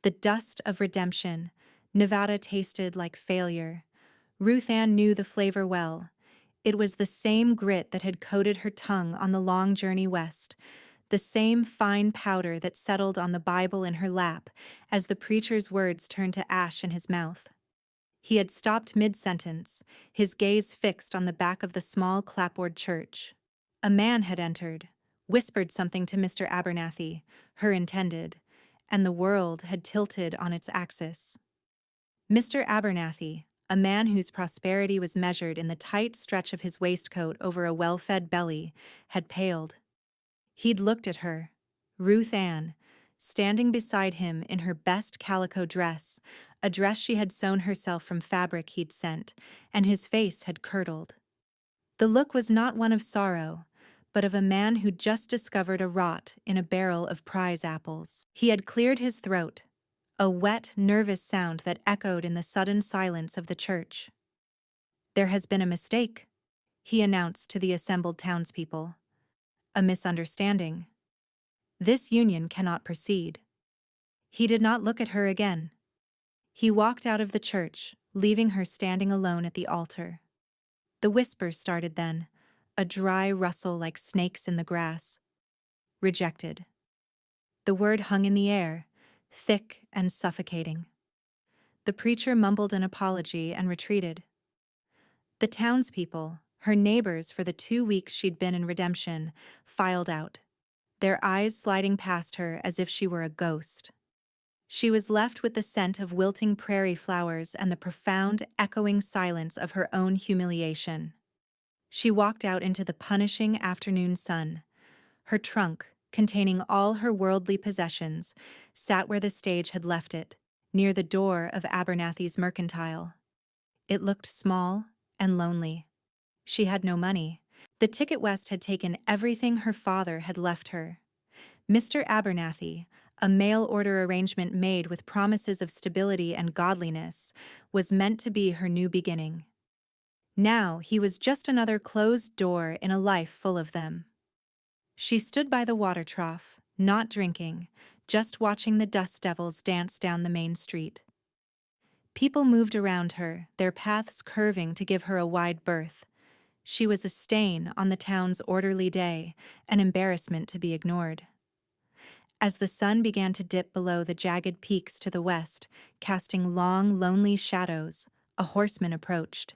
The dust of redemption. Nevada tasted like failure. Ruth Ann knew the flavor well. It was the same grit that had coated her tongue on the long journey west, the same fine powder that settled on the Bible in her lap as the preacher's words turned to ash in his mouth. He had stopped mid-sentence, his gaze fixed on the back of the small clapboard church. A man had entered, whispered something to Mr. Abernathy, her intended, and the world had tilted on its axis. Mr. Abernathy, a man whose prosperity was measured in the tight stretch of his waistcoat over a well-fed belly, had paled. He'd looked at her, Ruth Ann, standing beside him in her best calico dress, a dress she had sewn herself from fabric he'd sent, and his face had curdled. The look was not one of sorrow, but of a man who'd just discovered a rot in a barrel of prize apples. He had cleared his throat, a wet, nervous sound that echoed in the sudden silence of the church. "There has been a mistake," he announced to the assembled townspeople. "A misunderstanding. This union cannot proceed." He did not look at her again. He walked out of the church, leaving her standing alone at the altar. The whispers started then, a dry rustle like snakes in the grass. Rejected. The word hung in the air, thick and suffocating. The preacher mumbled an apology and retreated. The townspeople, her neighbors for the 2 weeks she'd been in redemption, filed out, their eyes sliding past her as if she were a ghost. She was left with the scent of wilting prairie flowers and the profound, echoing silence of her own humiliation. She walked out into the punishing afternoon sun. Her trunk, containing all her worldly possessions, sat where the stage had left it, near the door of Abernathy's mercantile. It looked small and lonely. She had no money. The Ticket West had taken everything her father had left her. Mr. Abernathy, a mail-order arrangement made with promises of stability and godliness, was meant to be her new beginning. Now he was just another closed door in a life full of them. She stood by the water trough, not drinking, just watching the dust devils dance down the main street. People moved around her, their paths curving to give her a wide berth. She was a stain on the town's orderly day, an embarrassment to be ignored. As the sun began to dip below the jagged peaks to the west, casting long, lonely shadows, a horseman approached.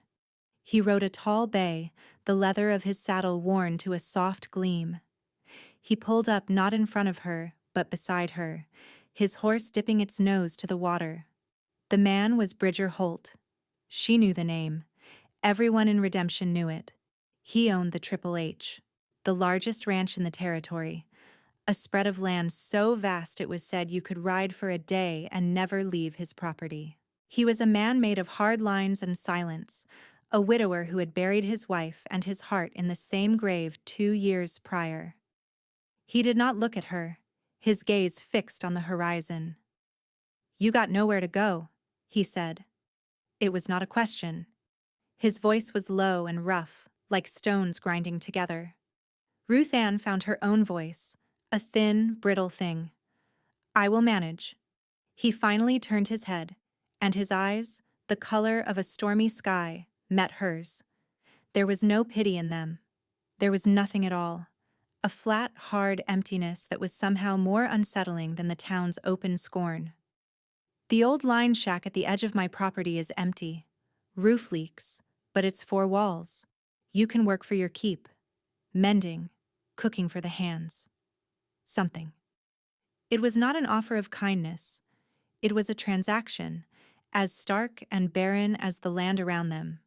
He rode a tall bay, the leather of his saddle worn to a soft gleam. He pulled up not in front of her, but beside her, his horse dipping its nose to the water. The man was Bridger Holt. She knew the name. Everyone in Redemption knew it. He owned the Triple H, the largest ranch in the territory, a spread of land so vast it was said you could ride for a day and never leave his property. He was a man made of hard lines and silence, a widower who had buried his wife and his heart in the same grave 2 years prior. He did not look at her, his gaze fixed on the horizon. "You got nowhere to go," he said. It was not a question. His voice was low and rough, like stones grinding together. Ruth Ann found her own voice, a thin, brittle thing. "I will manage." He finally turned his head, and his eyes, the color of a stormy sky, met hers. There was no pity in them. There was nothing at all. A flat, hard emptiness that was somehow more unsettling than the town's open scorn. "The old line shack at the edge of my property is empty. Roof leaks, but it's 4 walls. You can work for your keep. Mending, cooking for the hands. Something." It was not an offer of kindness. It was a transaction, as stark and barren as the land around them.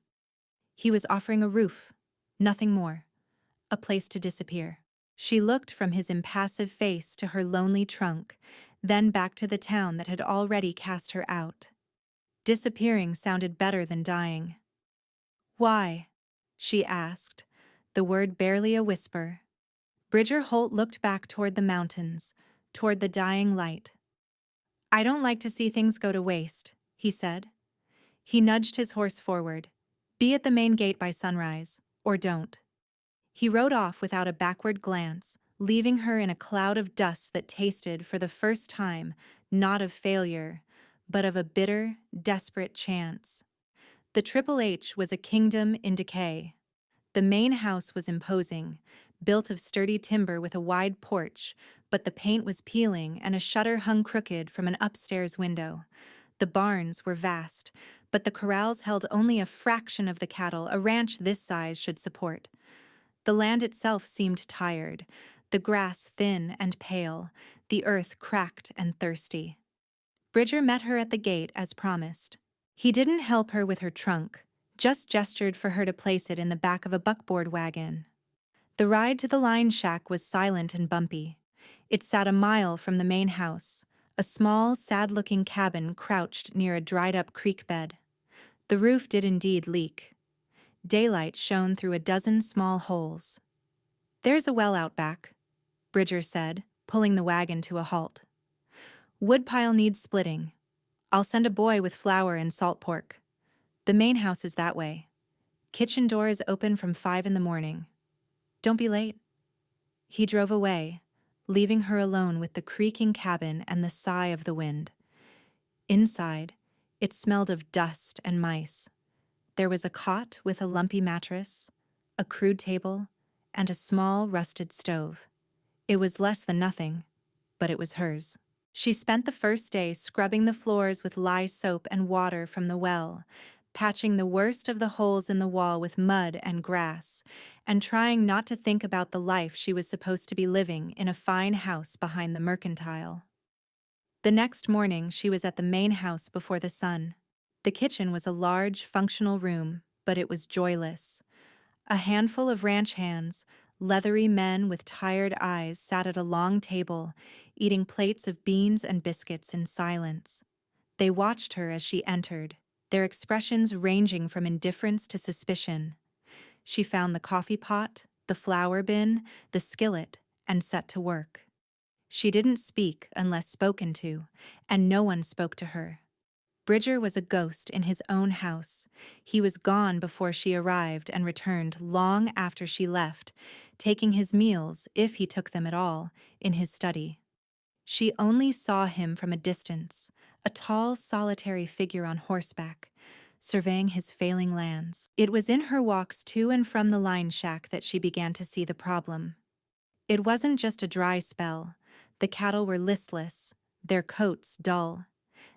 He was offering a roof, nothing more, a place to disappear. She looked from his impassive face to her lonely trunk, then back to the town that had already cast her out. Disappearing sounded better than dying. "Why?" she asked, the word barely a whisper. Bridger Holt looked back toward the mountains, toward the dying light. "I don't like to see things go to waste," he said. He nudged his horse forward. "Be at the main gate by sunrise, or don't." He rode off without a backward glance, leaving her in a cloud of dust that tasted, for the first time, not of failure, but of a bitter, desperate chance. The Triple H was a kingdom in decay. The main house was imposing, built of sturdy timber with a wide porch, but the paint was peeling and a shutter hung crooked from an upstairs window. The barns were vast, but the corrals held only a fraction of the cattle a ranch this size should support. The land itself seemed tired, the grass thin and pale, the earth cracked and thirsty. Bridger met her at the gate as promised. He didn't help her with her trunk, just gestured for her to place it in the back of a buckboard wagon. The ride to the line shack was silent and bumpy. It sat a mile from the main house, a small, sad-looking cabin crouched near a dried-up creek bed. The roof did indeed leak. Daylight shone through a dozen small holes. "There's a well out back," Bridger said, pulling the wagon to a halt. "Woodpile needs splitting. I'll send a boy with flour and salt pork. The main house is that way. Kitchen door is open from 5 in the morning. Don't be late." He drove away, leaving her alone with the creaking cabin and the sigh of the wind. Inside, it smelled of dust and mice. There was a cot with a lumpy mattress, a crude table, and a small rusted stove. It was less than nothing, but it was hers. She spent the first day scrubbing the floors with lye soap and water from the well, patching the worst of the holes in the wall with mud and grass, and trying not to think about the life she was supposed to be living in a fine house behind the mercantile. The next morning she was at the main house before the sun. The kitchen was a large, functional room, but it was joyless. A handful of ranch hands, leathery men with tired eyes, sat at a long table, eating plates of beans and biscuits in silence. They watched her as she entered, their expressions ranging from indifference to suspicion. She found the coffee pot, the flour bin, the skillet, and set to work. She didn't speak unless spoken to, and no one spoke to her. Bridger was a ghost in his own house. He was gone before she arrived and returned long after she left, taking his meals, if he took them at all, in his study. She only saw him from a distance, a tall, solitary figure on horseback, surveying his failing lands. It was in her walks to and from the line shack that she began to see the problem. It wasn't just a dry spell. The cattle were listless, their coats dull.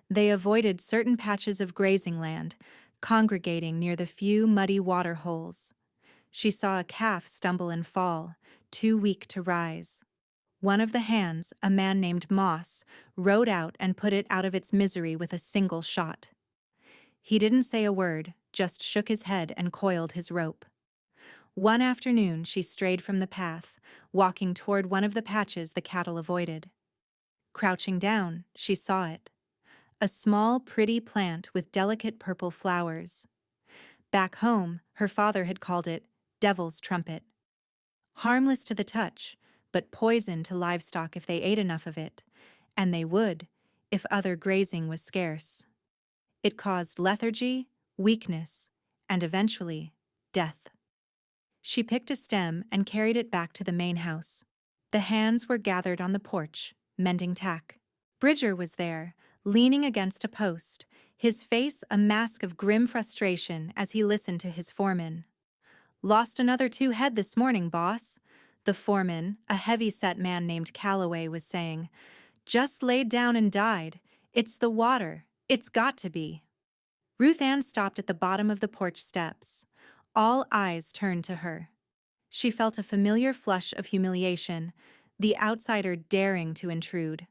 They avoided certain patches of grazing land, congregating near the few muddy water holes. She saw a calf stumble and fall, too weak to rise. One of the hands, a man named Moss, rode out and put it out of its misery with a single shot. He didn't say a word, just shook his head and coiled his rope. One afternoon she strayed from the path, walking toward one of the patches the cattle avoided. Crouching down, she saw it. A small, pretty plant with delicate purple flowers. Back home, her father had called it devil's trumpet. Harmless to the touch, but poison to livestock if they ate enough of it, and they would, if other grazing was scarce. It caused lethargy, weakness, and eventually, death. She picked a stem and carried it back to the main house. The hands were gathered on the porch, mending tack. Bridger was there, leaning against a post, his face a mask of grim frustration as he listened to his foreman. "Lost another 2 head this morning, boss," the foreman, a heavy-set man named Calloway, was saying. "Just laid down and died. It's the water. It's got to be." Ruth Ann stopped at the bottom of the porch steps. All eyes turned to her. She felt a familiar flush of humiliation, the outsider daring to intrude.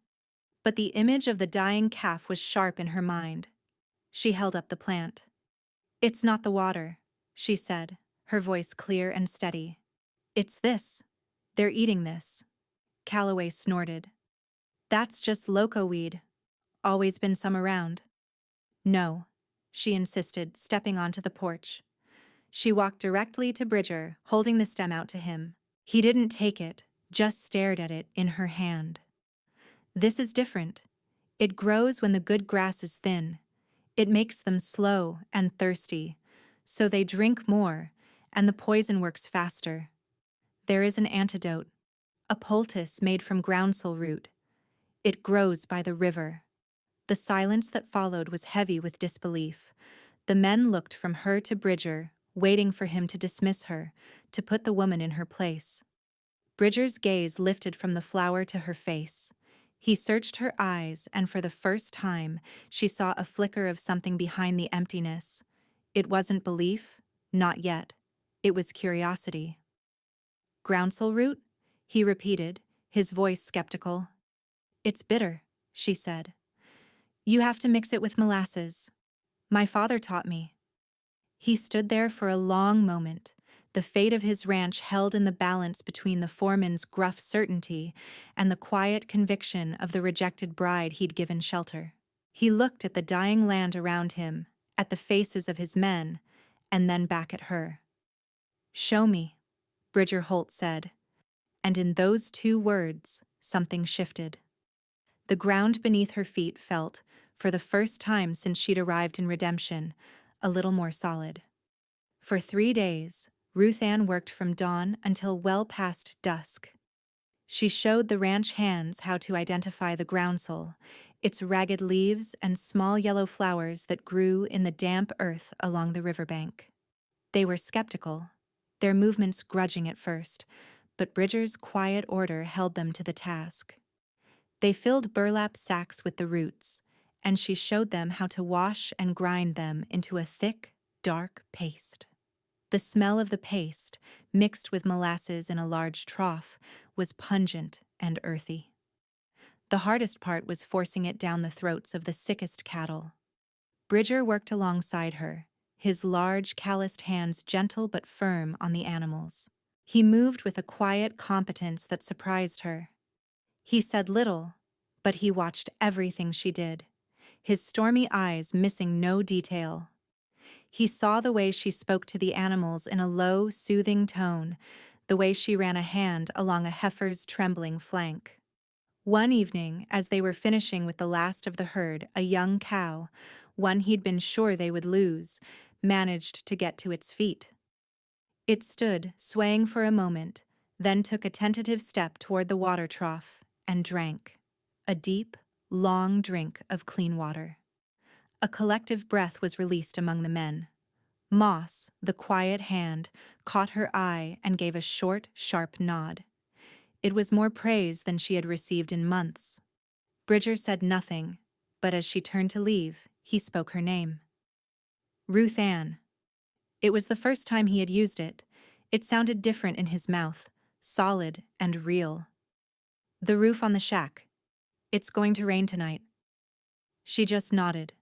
But the image of the dying calf was sharp in her mind. She held up the plant. "It's not the water," she said, her voice clear and steady. "It's this. They're eating this." Calloway snorted. "That's just loco weed. Always been some around." "No," she insisted, stepping onto the porch. She walked directly to Bridger, holding the stem out to him. He didn't take it, just stared at it in her hand. "This is different. It grows when the good grass is thin. It makes them slow and thirsty, so they drink more, and the poison works faster. There is an antidote. A poultice made from groundsel root. It grows by the river. The silence that followed was heavy with disbelief. The men looked from her to Bridger, waiting for him to dismiss her, to put the woman in her place. Bridger's gaze lifted from the flower to her face. He searched her eyes, and for the first time, she saw a flicker of something behind the emptiness. It wasn't belief, not yet. It was curiosity. Groundsel root? He repeated, his voice skeptical. It's bitter, she said. You have to mix it with molasses. My father taught me. He stood there for a long moment, the fate of his ranch held in the balance between the foreman's gruff certainty and the quiet conviction of the rejected bride he'd given shelter. He looked at the dying land around him, at the faces of his men, and then back at her. Show me, Bridger Holt said, and in those two words, something shifted. The ground beneath her feet felt, for the first time since she'd arrived in Redemption, a little more solid. For 3 days, Ruth Ann worked from dawn until well past dusk. She showed the ranch hands how to identify the groundsel, its ragged leaves and small yellow flowers that grew in the damp earth along the riverbank. They were skeptical, their movements grudging at first, but Bridger's quiet order held them to the task. They filled burlap sacks with the roots, and she showed them how to wash and grind them into a thick, dark paste. The smell of the paste, mixed with molasses in a large trough, was pungent and earthy. The hardest part was forcing it down the throats of the sickest cattle. Bridger worked alongside her, his large, calloused hands gentle but firm on the animals. He moved with a quiet competence that surprised her. He said little, but he watched everything she did, his stormy eyes missing no detail. He saw the way she spoke to the animals in a low, soothing tone, the way she ran a hand along a heifer's trembling flank. One evening, as they were finishing with the last of the herd, a young cow, one he'd been sure they would lose, managed to get to its feet. It stood, swaying for a moment, then took a tentative step toward the water trough and drank. A deep, long drink of clean water. A collective breath was released among the men. Moss, the quiet hand, caught her eye and gave a short, sharp nod. It was more praise than she had received in months. Bridger said nothing, but as she turned to leave, he spoke her name. Ruth Ann. It was the first time he had used it. It sounded different in his mouth, solid and real. The roof on the shack. It's going to rain tonight. She just nodded,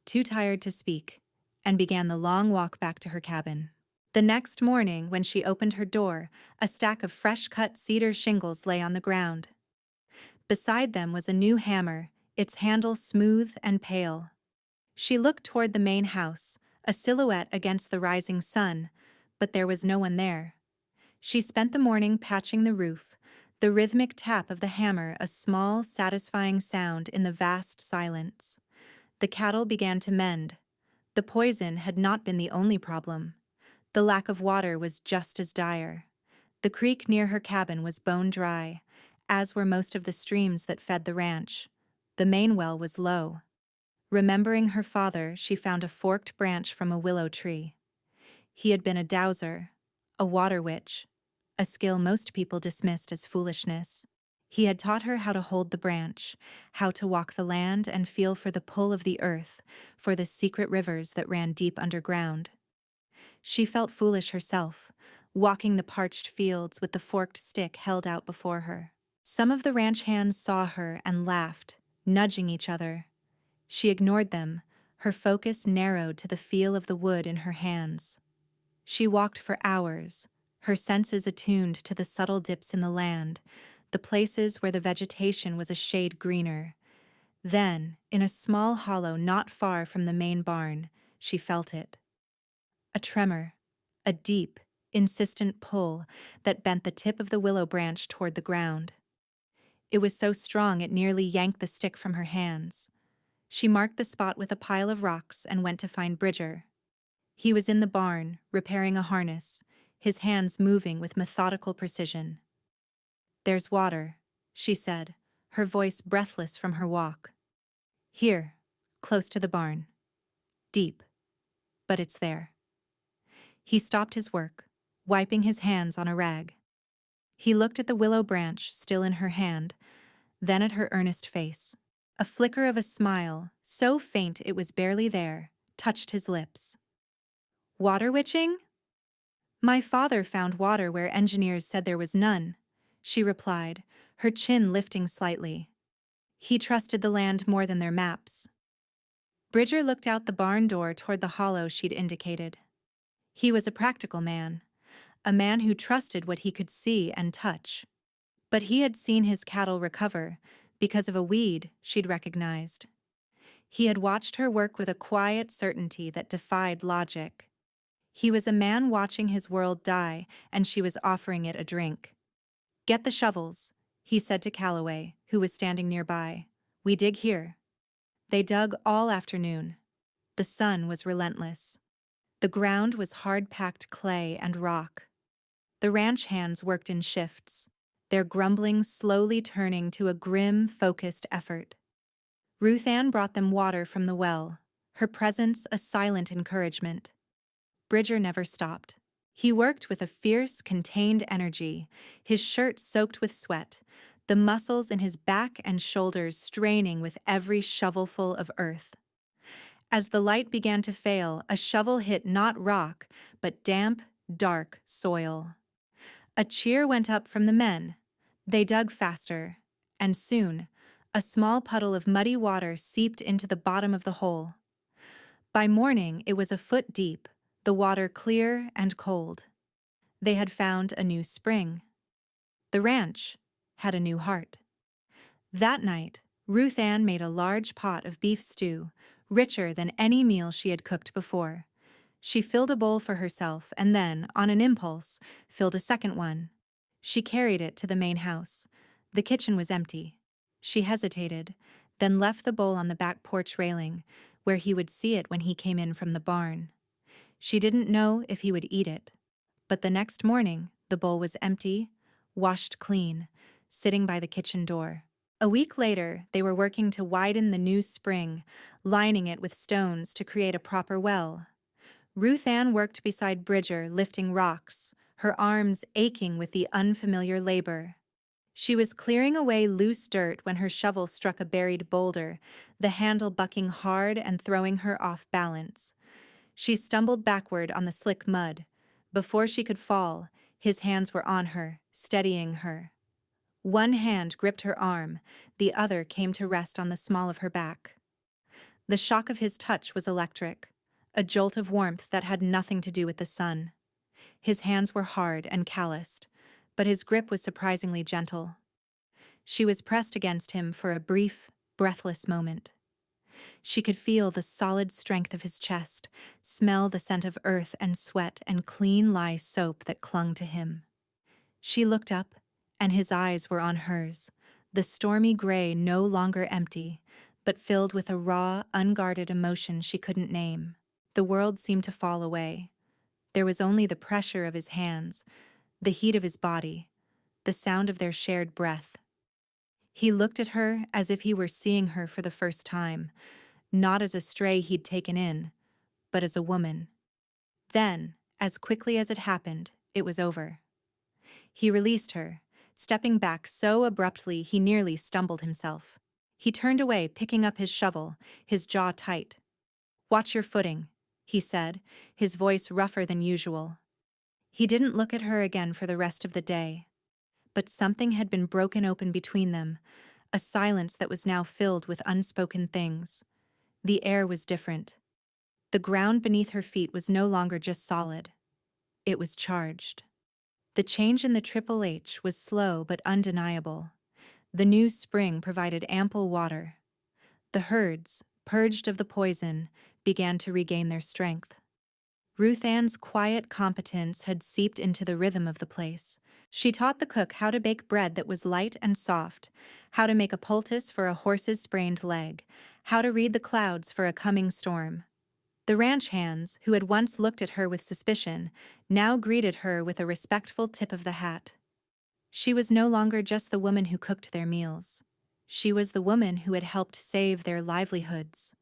too tired to speak, and began the long walk back to her cabin. The next morning, when she opened her door, a stack of fresh-cut cedar shingles lay on the ground. Beside them was a new hammer, its handle smooth and pale. She looked toward the main house, a silhouette against the rising sun, but there was no one there. She spent the morning patching the roof, the rhythmic tap of the hammer a small, satisfying sound in the vast silence. The cattle began to mend. The poison had not been the only problem. The lack of water was just as dire. The creek near her cabin was bone dry, as were most of the streams that fed the ranch. The main well was low. Remembering her father, she found a forked branch from a willow tree. He had been a dowser, a water witch, a skill most people dismissed as foolishness. He had taught her how to hold the branch, how to walk the land and feel for the pull of the earth, for the secret rivers that ran deep underground. She felt foolish herself, walking the parched fields with the forked stick held out before her. Some of the ranch hands saw her and laughed, nudging each other. She ignored them, her focus narrowed to the feel of the wood in her hands. She walked for hours, her senses attuned to the subtle dips in the land, the places where the vegetation was a shade greener. Then, in a small hollow not far from the main barn, she felt it. A tremor, a deep, insistent pull that bent the tip of the willow branch toward the ground. It was so strong it nearly yanked the stick from her hands. She marked the spot with a pile of rocks and went to find Bridger. He was in the barn, repairing a harness, his hands moving with methodical precision. "There's water," she said, her voice breathless from her walk. "Here, close to the barn. Deep, but it's there." He stopped his work, wiping his hands on a rag. He looked at the willow branch still in her hand, then at her earnest face. A flicker of a smile, so faint it was barely there, touched his lips. "Water witching?" "My father found water where engineers said there was none," she replied, her chin lifting slightly. "He trusted the land more than their maps." Bridger looked out the barn door toward the hollow she'd indicated. He was a practical man, a man who trusted what he could see and touch. But he had seen his cattle recover because of a weed she'd recognized. He had watched her work with a quiet certainty that defied logic. He was a man watching his world die, and she was offering it a drink. "Get the shovels," he said to Calloway, who was standing nearby. "We dig here." They dug all afternoon. The sun was relentless. The ground was hard-packed clay and rock. The ranch hands worked in shifts, their grumbling slowly turning to a grim, focused effort. Ruth Ann brought them water from the well, her presence a silent encouragement. Bridger never stopped. He worked with a fierce, contained energy, his shirt soaked with sweat, the muscles in his back and shoulders straining with every shovelful of earth. As the light began to fail, a shovel hit not rock, but damp, dark soil. A cheer went up from the men. They dug faster, and soon, a small puddle of muddy water seeped into the bottom of the hole. By morning, it was a foot deep, the water clear and cold. They had found a new spring. The ranch had a new heart. That night, Ruth Ann made a large pot of beef stew, richer than any meal she had cooked before. She filled a bowl for herself and then, on an impulse, filled a second one. She carried it to the main house. The kitchen was empty. She hesitated, then left the bowl on the back porch railing, where he would see it when he came in from the barn. She didn't know if he would eat it. But the next morning, the bowl was empty, washed clean, sitting by the kitchen door. A week later, they were working to widen the new spring, lining it with stones to create a proper well. Ruth Ann worked beside Bridger, lifting rocks, her arms aching with the unfamiliar labor. She was clearing away loose dirt when her shovel struck a buried boulder, the handle bucking hard and throwing her off balance. She stumbled backward on the slick mud. Before she could fall, his hands were on her, steadying her. One hand gripped her arm, the other came to rest on the small of her back. The shock of his touch was electric, a jolt of warmth that had nothing to do with the sun. His hands were hard and calloused, but his grip was surprisingly gentle. She was pressed against him for a brief, breathless moment. She could feel the solid strength of his chest, smell the scent of earth and sweat and clean lye soap that clung to him. She looked up, and his eyes were on hers, the stormy gray no longer empty, but filled with a raw, unguarded emotion she couldn't name. The world seemed to fall away. There was only the pressure of his hands, the heat of his body, the sound of their shared breath. He looked at her as if he were seeing her for the first time, not as a stray he'd taken in, but as a woman. Then, as quickly as it happened, it was over. He released her, stepping back so abruptly he nearly stumbled himself. He turned away, picking up his shovel, his jaw tight. "Watch your footing," he said, his voice rougher than usual. He didn't look at her again for the rest of the day. But something had been broken open between them, a silence that was now filled with unspoken things. The air was different. The ground beneath her feet was no longer just solid. It was charged. The change in the Triple H was slow but undeniable. The new spring provided ample water. The herds, purged of the poison, began to regain their strength. Ruth Ann's quiet competence had seeped into the rhythm of the place. She taught the cook how to bake bread that was light and soft, how to make a poultice for a horse's sprained leg, how to read the clouds for a coming storm. The ranch hands, who had once looked at her with suspicion, now greeted her with a respectful tip of the hat. She was no longer just the woman who cooked their meals. She was the woman who had helped save their livelihoods.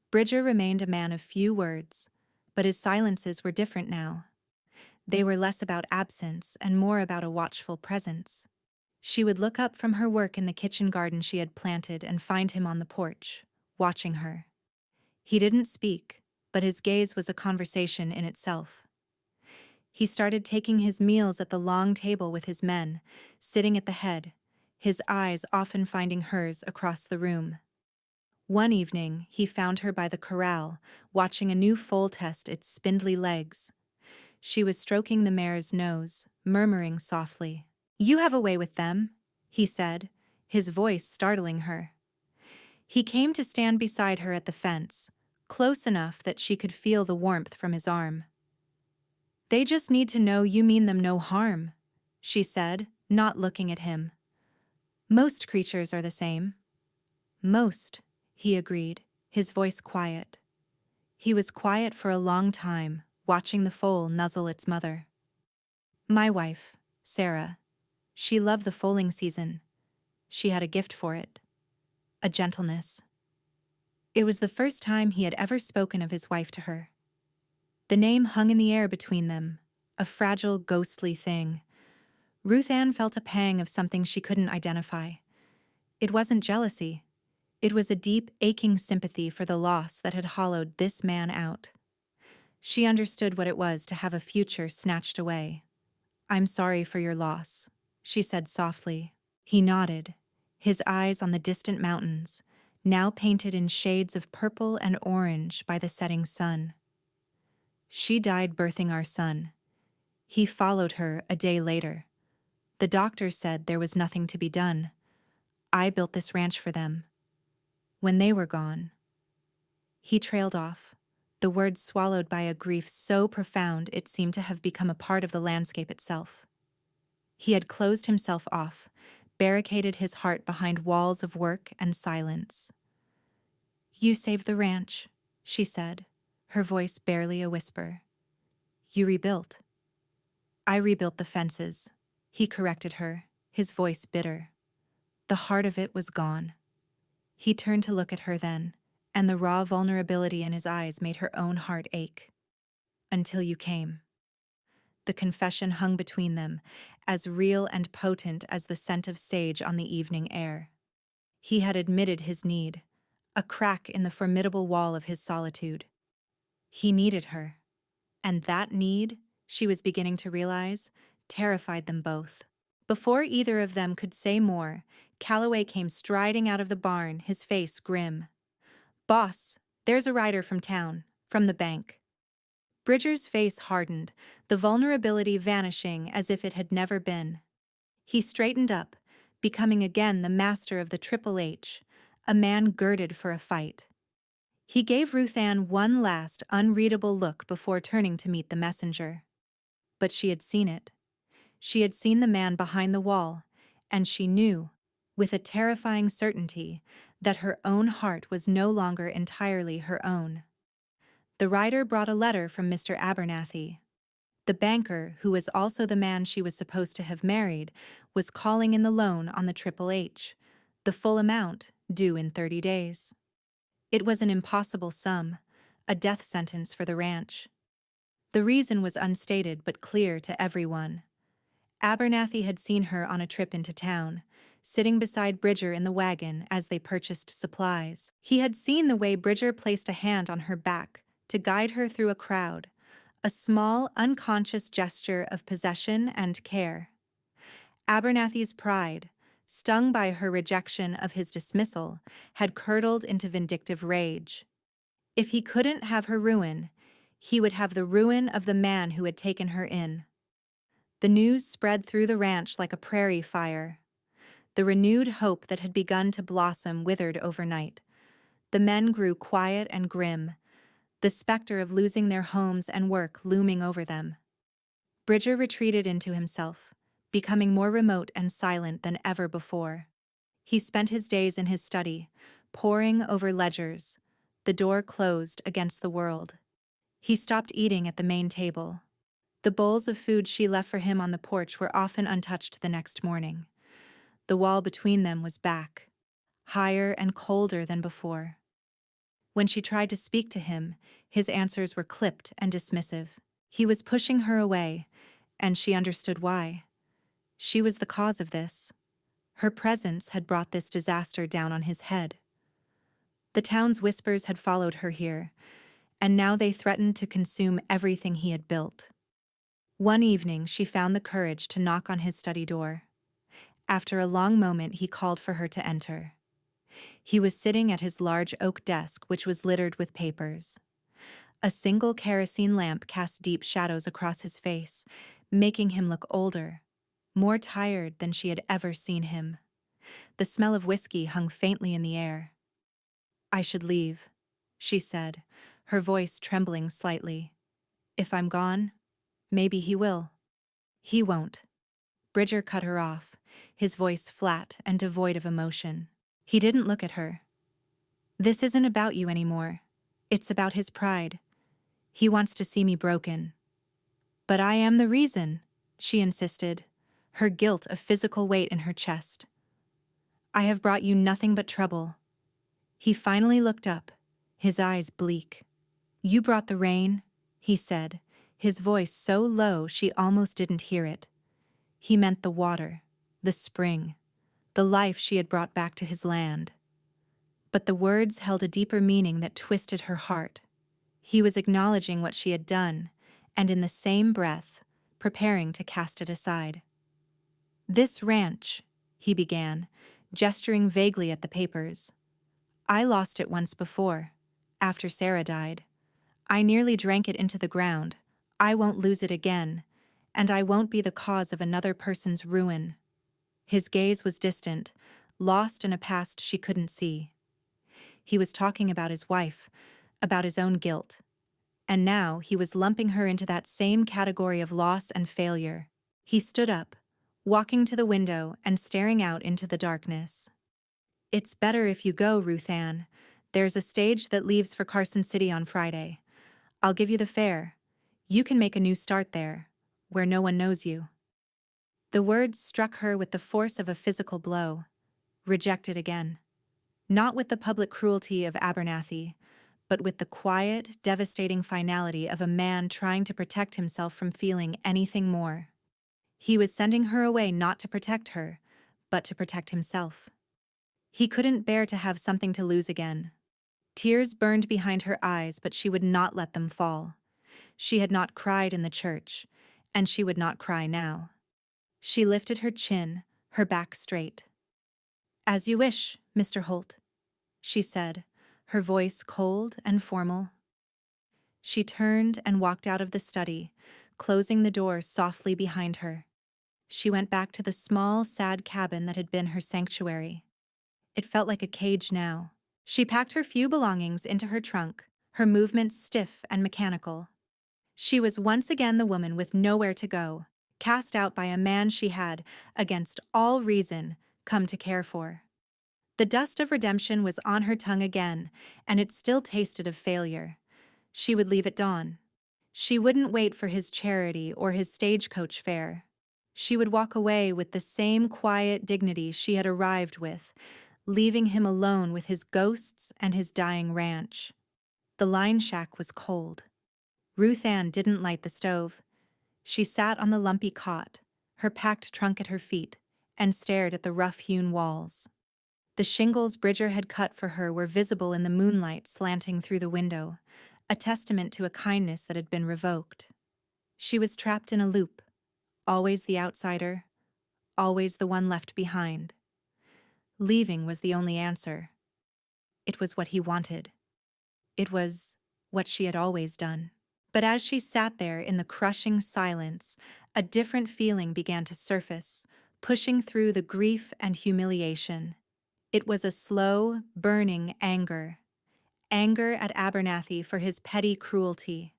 Bridger remained a man of few words, but his silences were different now. They were less about absence and more about a watchful presence. She would look up from her work in the kitchen garden she had planted and find him on the porch, watching her. He didn't speak, but his gaze was a conversation in itself. He started taking his meals at the long table with his men, sitting at the head, his eyes often finding hers across the room. One evening, he found her by the corral, watching a new foal test its spindly legs. She was stroking the mare's nose, murmuring softly. "You have a way with them," he said, his voice startling her. He came to stand beside her at the fence, close enough that she could feel the warmth from his arm. "They just need to know you mean them no harm," she said, not looking at him. "Most creatures are the same." "Most," he agreed, his voice quiet. He was quiet for a long time, watching the foal nuzzle its mother. "My wife, Sarah. She loved the foaling season. She had a gift for it. A gentleness." It was the first time he had ever spoken of his wife to her. The name hung in the air between them, a fragile, ghostly thing. Ruth Ann felt a pang of something she couldn't identify. It wasn't jealousy. It was a deep, aching sympathy for the loss that had hollowed this man out. She understood what it was to have a future snatched away. "I'm sorry for your loss," she said softly. He nodded, his eyes on the distant mountains, now painted in shades of purple and orange by the setting sun. "She died birthing our son. He followed her a day later. The doctor said there was nothing to be done. I built this ranch for them. When they were gone." He trailed off, the words swallowed by a grief so profound it seemed to have become a part of the landscape itself. He had closed himself off, barricaded his heart behind walls of work and silence. "You saved the ranch," she said, her voice barely a whisper. "You rebuilt." "I rebuilt the fences," he corrected her, his voice bitter. The heart of it was gone. He turned to look at her then, and the raw vulnerability in his eyes made her own heart ache. "Until you came." The confession hung between them, as real and potent as the scent of sage on the evening air. He had admitted his need, a crack in the formidable wall of his solitude. He needed her. And that need, she was beginning to realize, terrified them both. Before either of them could say more, Calloway came striding out of the barn, his face grim. "Boss, there's a rider from town, from the bank." Bridger's face hardened, the vulnerability vanishing as if it had never been. He straightened up, becoming again the master of the Triple H, a man girded for a fight. He gave Ruth Ann one last, unreadable look before turning to meet the messenger. But she had seen it. She had seen the man behind the wall, and she knew, with a terrifying certainty, that her own heart was no longer entirely her own. The rider brought a letter from Mr. Abernathy. The banker, who was also the man she was supposed to have married, was calling in the loan on the Triple H, the full amount due in 30 days. It was an impossible sum, a death sentence for the ranch. The reason was unstated but clear to everyone. Abernathy had seen her on a trip into town, sitting beside Bridger in the wagon as they purchased supplies. He had seen the way Bridger placed a hand on her back to guide her through a crowd, a small, unconscious gesture of possession and care. Abernathy's pride, stung by her rejection of his dismissal, had curdled into vindictive rage. If he couldn't have her ruin, he would have the ruin of the man who had taken her in. The news spread through the ranch like a prairie fire. The renewed hope that had begun to blossom withered overnight. The men grew quiet and grim, the specter of losing their homes and work looming over them. Bridger retreated into himself, becoming more remote and silent than ever before. He spent his days in his study, poring over ledgers, the door closed against the world. He stopped eating at the main table. The bowls of food she left for him on the porch were often untouched the next morning. The wall between them was back, higher and colder than before. When she tried to speak to him, his answers were clipped and dismissive. He was pushing her away, and she understood why. She was the cause of this. Her presence had brought this disaster down on his head. The town's whispers had followed her here, and now they threatened to consume everything he had built. One evening, she found the courage to knock on his study door. After a long moment, he called for her to enter. He was sitting at his large oak desk, which was littered with papers. A single kerosene lamp cast deep shadows across his face, making him look older, more tired than she had ever seen him. The smell of whiskey hung faintly in the air. "I should leave," she said, her voice trembling slightly. "If I'm gone, maybe he will." "He won't." Bridger cut her off, his voice flat and devoid of emotion. He didn't look at her. "This isn't about you anymore. It's about his pride. He wants to see me broken." "But I am the reason," she insisted, her guilt a physical weight in her chest. "I have brought you nothing but trouble." He finally looked up, his eyes bleak. "You brought the rain," he said, his voice so low she almost didn't hear it. He meant the water, the spring, the life she had brought back to his land. But the words held a deeper meaning that twisted her heart. He was acknowledging what she had done, and in the same breath, preparing to cast it aside. "This ranch," he began, gesturing vaguely at the papers. "I lost it once before, after Sarah died. I nearly drank it into the ground. I won't lose it again, and I won't be the cause of another person's ruin." His gaze was distant, lost in a past she couldn't see. He was talking about his wife, about his own guilt. And now he was lumping her into that same category of loss and failure. He stood up, walking to the window and staring out into the darkness. "It's better if you go, Ruth Ann. There's a stage that leaves for Carson City on Friday. I'll give you the fare. You can make a new start there, where no one knows you." The words struck her with the force of a physical blow. Rejected again. Not with the public cruelty of Abernathy, but with the quiet, devastating finality of a man trying to protect himself from feeling anything more. He was sending her away not to protect her, but to protect himself. He couldn't bear to have something to lose again. Tears burned behind her eyes, but she would not let them fall. She had not cried in the church, and she would not cry now. She lifted her chin, her back straight. "As you wish, Mr. Holt," she said, her voice cold and formal. She turned and walked out of the study, closing the door softly behind her. She went back to the small, sad cabin that had been her sanctuary. It felt like a cage now. She packed her few belongings into her trunk, her movements stiff and mechanical. She was once again the woman with nowhere to go, cast out by a man she had, against all reason, come to care for. The dust of redemption was on her tongue again, and it still tasted of failure. She would leave at dawn. She wouldn't wait for his charity or his stagecoach fare. She would walk away with the same quiet dignity she had arrived with, leaving him alone with his ghosts and his dying ranch. The line shack was cold. Ruth Ann didn't light the stove. She sat on the lumpy cot, her packed trunk at her feet, and stared at the rough-hewn walls. The shingles Bridger had cut for her were visible in the moonlight slanting through the window, a testament to a kindness that had been revoked. She was trapped in a loop, always the outsider, always the one left behind. Leaving was the only answer. It was what he wanted. It was what she had always done. But as she sat there in the crushing silence, a different feeling began to surface, pushing through the grief and humiliation. It was a slow, burning anger. Anger at Abernathy for his petty cruelty.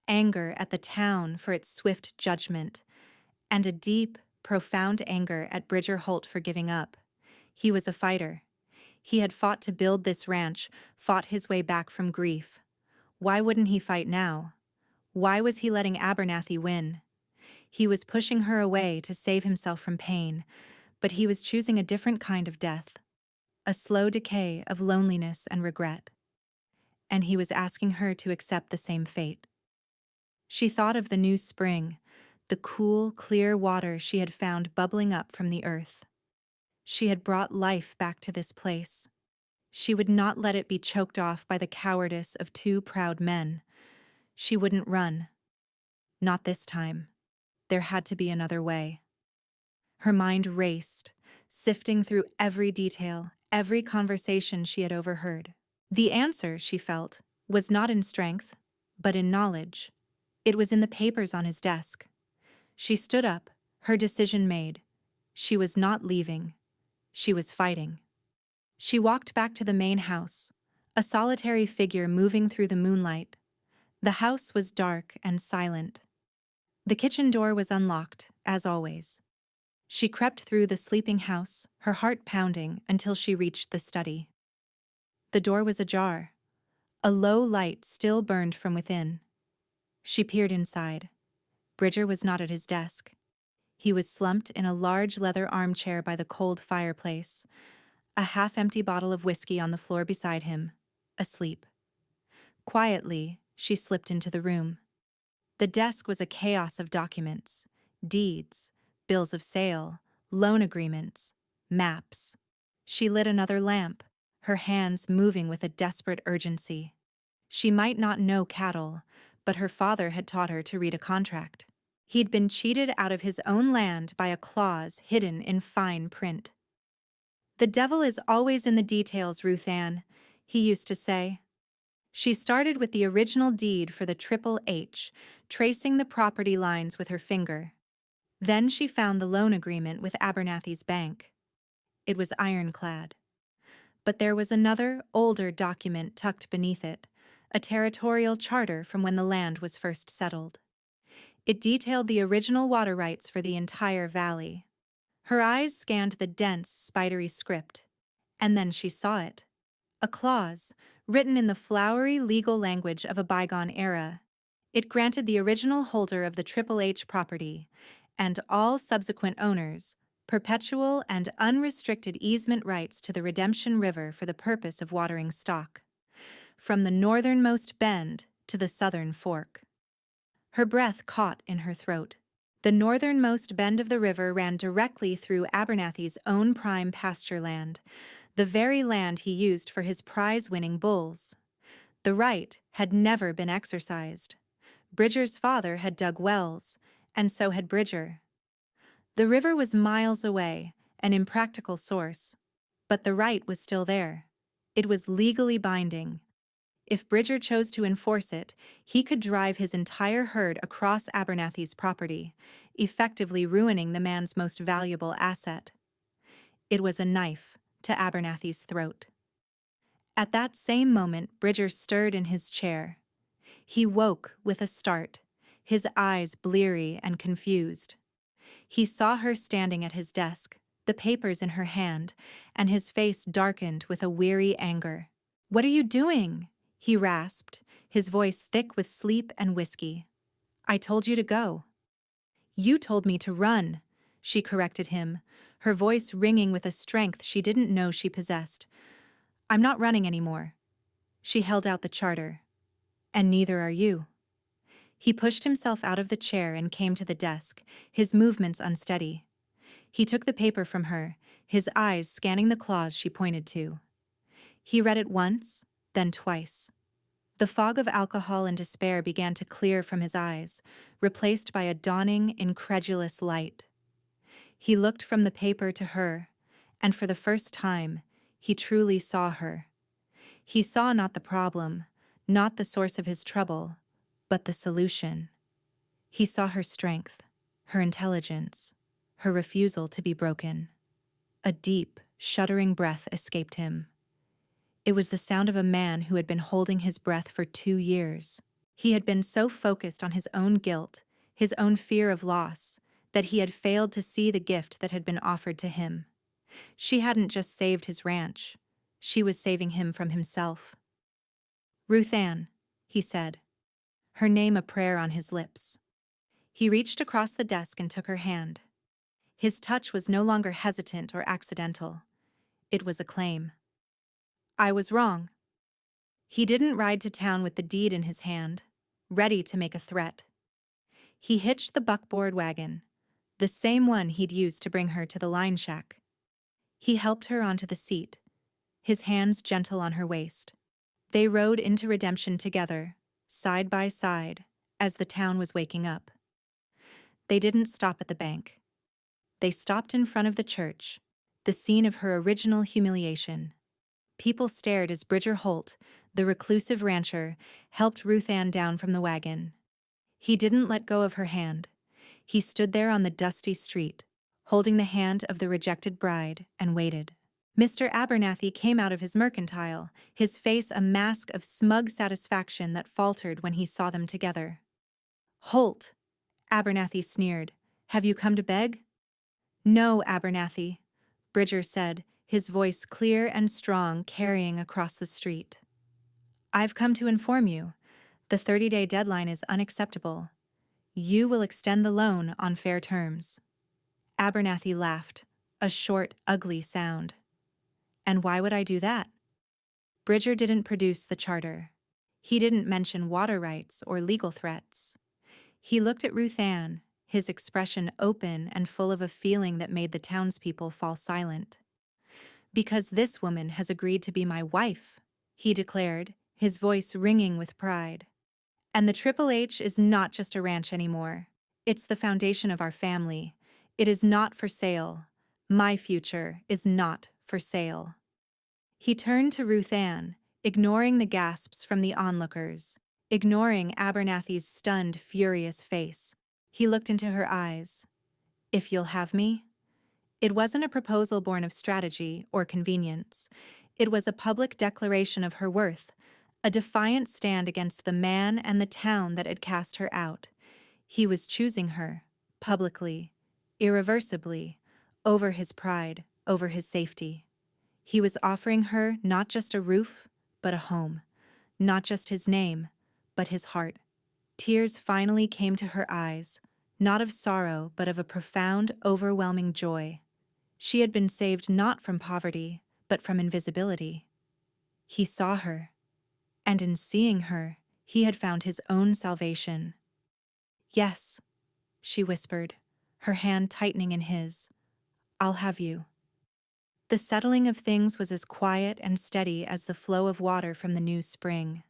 Anger at the town for its swift judgment. And a deep, profound anger at Bridger Holt for giving up. He was a fighter. He had fought to build this ranch, fought his way back from grief. Why wouldn't he fight now? Why was he letting Abernathy win? He was pushing her away to save himself from pain, but he was choosing a different kind of death, a slow decay of loneliness and regret. And he was asking her to accept the same fate. She thought of the new spring, the cool, clear water she had found bubbling up from the earth. She had brought life back to this place. She would not let it be choked off by the cowardice of two proud men. She wouldn't run. Not this time. There had to be another way. Her mind raced, sifting through every detail, every conversation she had overheard. The answer, she felt, was not in strength, but in knowledge. It was in the papers on his desk. She stood up, her decision made. She was not leaving. She was fighting. She walked back to the main house, a solitary figure moving through the moonlight. The house was dark and silent. The kitchen door was unlocked, as always. She crept through the sleeping house, her heart pounding, until she reached the study. The door was ajar. A low light still burned from within. She peered inside. Bridger was not at his desk. He was slumped in a large leather armchair by the cold fireplace, a half-empty bottle of whiskey on the floor beside him, asleep. Quietly, she slipped into the room. The desk was a chaos of documents, deeds, bills of sale, loan agreements, maps. She lit another lamp, her hands moving with a desperate urgency. She might not know cattle, but her father had taught her to read a contract. He'd been cheated out of his own land by a clause hidden in fine print. "The devil is always in the details, Ruth Ann," he used to say. She started with the original deed for the Triple H, tracing the property lines with her finger. Then she found the loan agreement with Abernathy's bank. It was ironclad. But there was another, older document tucked beneath it, a territorial charter from when the land was first settled. It detailed the original water rights for the entire valley. Her eyes scanned the dense, spidery script, and then she saw it. A clause, written in the flowery legal language of a bygone era. It granted the original holder of the Triple H property, and all subsequent owners, perpetual and unrestricted easement rights to the Redemption River for the purpose of watering stock, from the northernmost bend to the southern fork. Her breath caught in her throat. The northernmost bend of the river ran directly through Abernathy's own prime pasture land, the very land he used for his prize-winning bulls. The right had never been exercised. Bridger's father had dug wells, and so had Bridger. The river was miles away, an impractical source, but the right was still there. It was legally binding. If Bridger chose to enforce it, he could drive his entire herd across Abernathy's property, effectively ruining the man's most valuable asset. It was a knife to Abernathy's throat. At that same moment, Bridger stirred in his chair. He woke with a start, his eyes bleary and confused. He saw her standing at his desk, the papers in her hand, and his face darkened with a weary anger. "What are you doing?" he rasped, his voice thick with sleep and whiskey. "I told you to go." "You told me to run," she corrected him, her voice ringing with a strength she didn't know she possessed. "I'm not running anymore." She held out the charter. "And neither are you." He pushed himself out of the chair and came to the desk, his movements unsteady. He took the paper from her, his eyes scanning the clause she pointed to. He read it once, then twice. The fog of alcohol and despair began to clear from his eyes, replaced by a dawning, incredulous light. He looked from the paper to her, and for the first time, he truly saw her. He saw not the problem, not the source of his trouble, but the solution. He saw her strength, her intelligence, her refusal to be broken. A deep, shuddering breath escaped him. It was the sound of a man who had been holding his breath for 2 years. He had been so focused on his own guilt, his own fear of loss, that he had failed to see the gift that had been offered to him. She hadn't just saved his ranch. She was saving him from himself. "Ruth Ann," he said, her name a prayer on his lips. He reached across the desk and took her hand. His touch was no longer hesitant or accidental. It was a claim. I was wrong. He didn't ride to town with the deed in his hand, ready to make a threat. He hitched the buckboard wagon, the same one he'd used to bring her to the line shack. He helped her onto the seat, his hands gentle on her waist. They rode into redemption together, side by side, as the town was waking up. They didn't stop at the bank. They stopped in front of the church, the scene of her original humiliation. People stared as Bridger Holt, the reclusive rancher, helped Ruth Ann down from the wagon. He didn't let go of her hand. He stood there on the dusty street, holding the hand of the rejected bride, and waited. Mr. Abernathy came out of his mercantile, his face a mask of smug satisfaction that faltered when he saw them together. "Holt," Abernathy sneered, "have you come to beg?" "No, Abernathy," Bridger said, his voice clear and strong, carrying across the street. "I've come to inform you. The 30-day deadline is unacceptable. You will extend the loan on fair terms." Abernathy laughed, a short, ugly sound. "And why would I do that?" Bridger didn't produce the charter. He didn't mention water rights or legal threats. He looked at Ruth Ann, his expression open and full of a feeling that made the townspeople fall silent. "Because this woman has agreed to be my wife," he declared, his voice ringing with pride. "And the Triple H is not just a ranch anymore. It's the foundation of our family. It is not for sale. My future is not for sale." He turned to Ruth Ann, ignoring the gasps from the onlookers, ignoring Abernathy's stunned, furious face. He looked into her eyes. "If you'll have me?" It wasn't a proposal born of strategy or convenience. It was a public declaration of her worth, a defiant stand against the man and the town that had cast her out. He was choosing her, publicly, irreversibly, over his pride, over his safety. He was offering her not just a roof, but a home. Not just his name, but his heart. Tears finally came to her eyes, not of sorrow, but of a profound, overwhelming joy. She had been saved not from poverty, but from invisibility. He saw her, and in seeing her, he had found his own salvation. "Yes," she whispered, her hand tightening in his. "I'll have you." The settling of things was as quiet and steady as the flow of water from the new spring.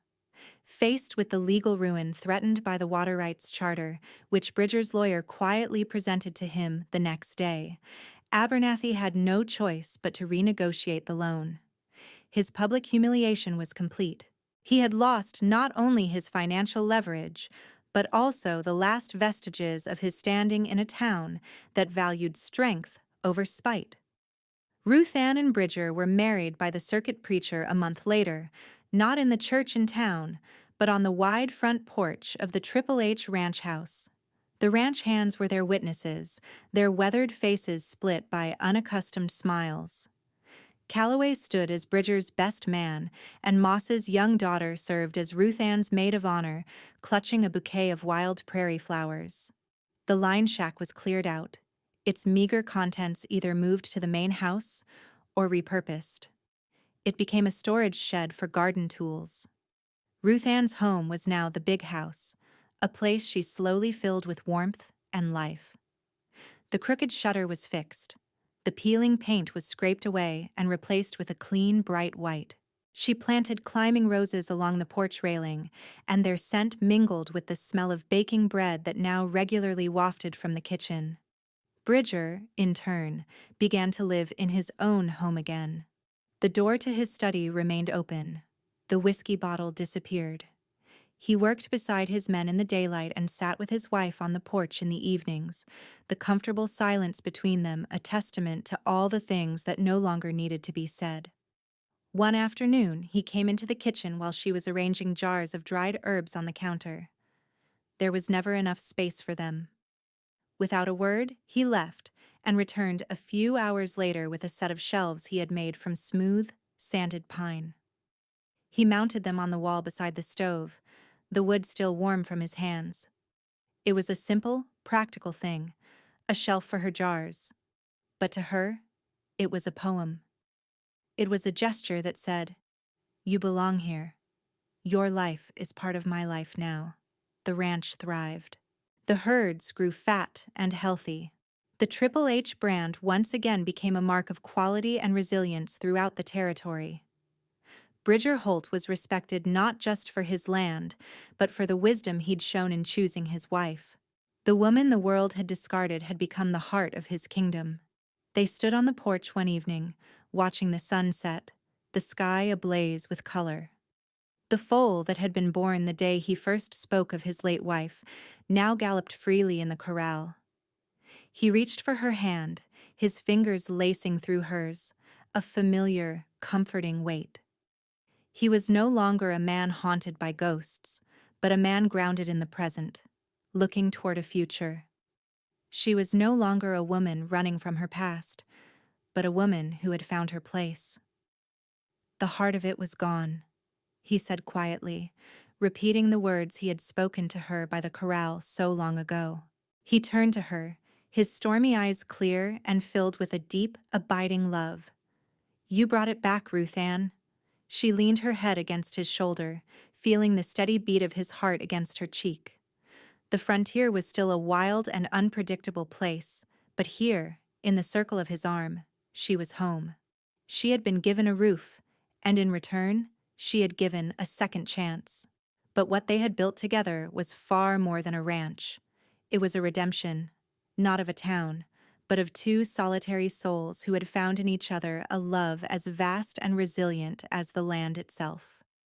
Faced with the legal ruin threatened by the water rights charter, which Bridger's lawyer quietly presented to him the next day, Abernathy had no choice but to renegotiate the loan. His public humiliation was complete. He had lost not only his financial leverage, but also the last vestiges of his standing in a town that valued strength over spite. Ruth Ann and Bridger were married by the circuit preacher a month later, not in the church in town, but on the wide front porch of the Triple H ranch house. The ranch hands were their witnesses, their weathered faces split by unaccustomed smiles. Calloway stood as Bridger's best man, and Moss's young daughter served as Ruth Ann's maid of honor, clutching a bouquet of wild prairie flowers. The line shack was cleared out, its meager contents either moved to the main house or repurposed. It became a storage shed for garden tools. Ruth Ann's home was now the big house, a place she slowly filled with warmth and life. The crooked shutter was fixed. The peeling paint was scraped away and replaced with a clean, bright white. She planted climbing roses along the porch railing, and their scent mingled with the smell of baking bread that now regularly wafted from the kitchen. Bridger, in turn, began to live in his own home again. The door to his study remained open. The whiskey bottle disappeared. He worked beside his men in the daylight and sat with his wife on the porch in the evenings, the comfortable silence between them a testament to all the things that no longer needed to be said. One afternoon, he came into the kitchen while she was arranging jars of dried herbs on the counter. There was never enough space for them. Without a word, he left and returned a few hours later with a set of shelves he had made from smooth, sanded pine. He mounted them on the wall beside the stove, the wood still warm from his hands. It was a simple practical thing, a shelf for her jars. But to her, it was a poem. It was a gesture that said, "You belong here. Your life is part of my life now." The ranch thrived. The herds grew fat and healthy. The Triple H brand once again became a mark of quality and resilience throughout the territory. Bridger Holt was respected not just for his land, but for the wisdom he'd shown in choosing his wife. The woman the world had discarded had become the heart of his kingdom. They stood on the porch one evening, watching the sun set, the sky ablaze with color. The foal that had been born the day he first spoke of his late wife now galloped freely in the corral. He reached for her hand, his fingers lacing through hers, a familiar, comforting weight. He was no longer a man haunted by ghosts, but a man grounded in the present, looking toward a future. She was no longer a woman running from her past, but a woman who had found her place. The heart of it was gone, he said quietly, repeating the words he had spoken to her by the corral so long ago. He turned to her, his stormy eyes clear and filled with a deep, abiding love. "You brought it back, Ruth Ann." She leaned her head against his shoulder, feeling the steady beat of his heart against her cheek. The frontier was still a wild and unpredictable place, but here, in the circle of his arm, she was home. She had been given a roof, and in return, she had given a second chance. But what they had built together was far more than a ranch. It was a redemption, not of a town, but of two solitary souls who had found in each other a love as vast and resilient as the land itself.